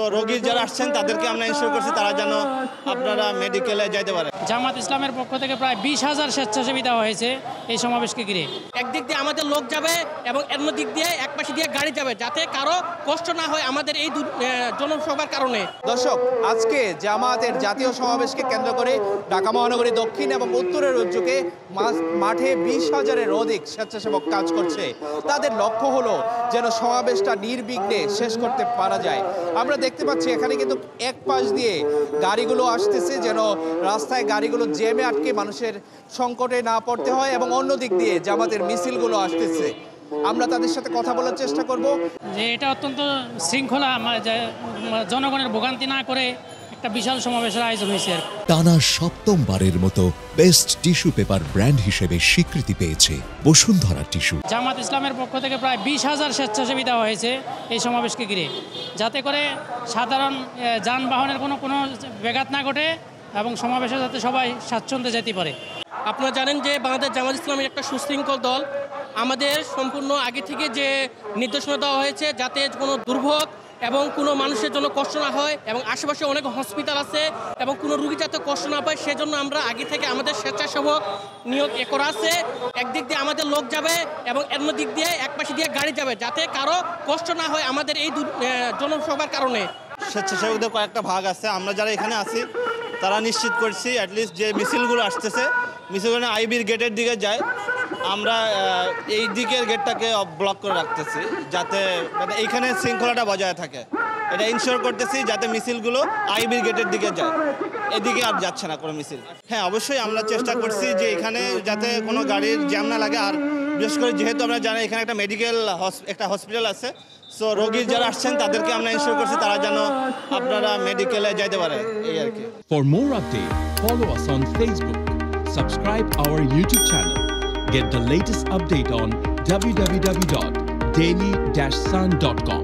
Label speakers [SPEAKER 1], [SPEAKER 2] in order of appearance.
[SPEAKER 1] So রোগী যারা আসছেন তাদেরকে আমরা ইনশিওর করছি তারা যেন আপনারা মেডিকেলে যেতে পারে।
[SPEAKER 2] জামাত ইসলামের পক্ষ থেকে প্রায় 20,000 স্বেচ্ছাসেবী দেওয়া হয়েছে এই সমাবেশকে ঘিরে।
[SPEAKER 3] একদিক দিয়ে আমাদের লোক যাবে এবং অন্য দিক দিয়ে এক পাশে দিয়ে গাড়ি যাবে, যাতে কারো কষ্ট না হয় আমাদের এই জনসভার কারণে।
[SPEAKER 4] দর্শক, আজকে জামায়াতের জাতীয় সমাবেশকে কেন্দ্র করে ঢাকা মহানগরী দক্ষিণ এবং উত্তরের উদ্যোগে মাঠে 20,000-এর অধিক স্বেচ্ছাসেবক কাজ করছে। তাদের লক্ষ্য হলো যেন সমাবেশটা নির্বিঘ্নে শেষ করতে পারা যায়। আমরা দেখতে পাচ্ছি এখানে কিন্তু এক পাশ দিয়ে গাড়িগুলো আসতেছে যেন রাস্তায় গাড়িগুলো জ্যামে আটকে মানুষের সংকটে না পড়তে হয়, এবং অন্য দিক দিয়ে জামাতের মিছিলগুলো আসতেছে। আমরা তাদের সাথে কথা বলার চেষ্টা করব
[SPEAKER 2] যে এটা অত্যন্ত শৃঙ্খলা, জনগণের ভোগান্তি না করে একটা বিশাল সমাবেশের আয়োজন হয়েছে।
[SPEAKER 5] টানা সপ্তমবারের মতো বেস্ট টিস্যু পেপার ব্র্যান্ড হিসেবে স্বীকৃতি পেয়েছে বসুন্ধরা টিস্যু।
[SPEAKER 2] জামাত ইসলামের পক্ষ থেকে প্রায় 20,000 স্বেচ্ছাসেবী দেওয়া হয়েছে এই সমাবেশকে ঘিরে, যাতে করে সাধারণ যানবাহনের কোনো ব্যাঘাত না ঘটে এবং সমাবেশে যাতে সবাই স্বাচ্ছন্দ্যে যেতে পারে।
[SPEAKER 3] আপনারা জানেন যে বাংলাদেশ জামাত ইসলামের একটা সুশৃঙ্খল দল। আমাদের সম্পূর্ণ আগে থেকে যে নির্দেশনা দেওয়া হয়েছে যাতে কোনো দুর্ভোগ এবং কোনো মানুষের জন্য কষ্ট না হয়, এবং আশেপাশে অনেক হসপিটাল আছে এবং কোনো রুগী যাতে কষ্ট না পায় সেজন্য আমরা আগে থেকে আমাদের স্বেচ্ছাসেবক নিয়োগ করা আছে। একদিক দিয়ে আমাদের লোক যাবে এবং অন্য দিক দিয়ে এক পাশে দিয়ে গাড়ি যাবে, যাতে কারো কষ্ট না হয় আমাদের এই জনসভার কারণে।
[SPEAKER 1] স্বেচ্ছাসেবকদের কয়েকটা ভাগ আছে। আমরা যারা এখানে আছি তারা নিশ্চিত করছি অ্যাটলিস্ট যে মিছিলগুলো আসতেছে মিছিলগুলো আইবির গেটের দিকে যায়, আমরা এই দিকের গেটটাকে ব্লক করে রাখতেছি যাতে মানে এইখানে শৃঙ্খলাটা বজায় থাকে। এটা ইনশিওর করতেছি যাতে মিছিলগুলো আইবির গেটের দিকে যায়, এদিকে আর যাচ্ছে না কোনো মিছিল। হ্যাঁ, অবশ্যই আমরা চেষ্টা করছি যে এখানে যাতে কোনো গাড়ির জ্যাম না লাগে। আর বিশেষ করে যেহেতু আমরা জানি এখানে একটা হসপিটাল আছে, সো রোগী যারা আসছেন তাদেরকে আমরা ইনশিওর করছি তারা যেন আপনারা মেডিকেলে যেতে পারে, এই আর কি।
[SPEAKER 6] For more updates, follow us on Facebook, subscribe our YouTube channel, get the latest update on www.daily-sun.com.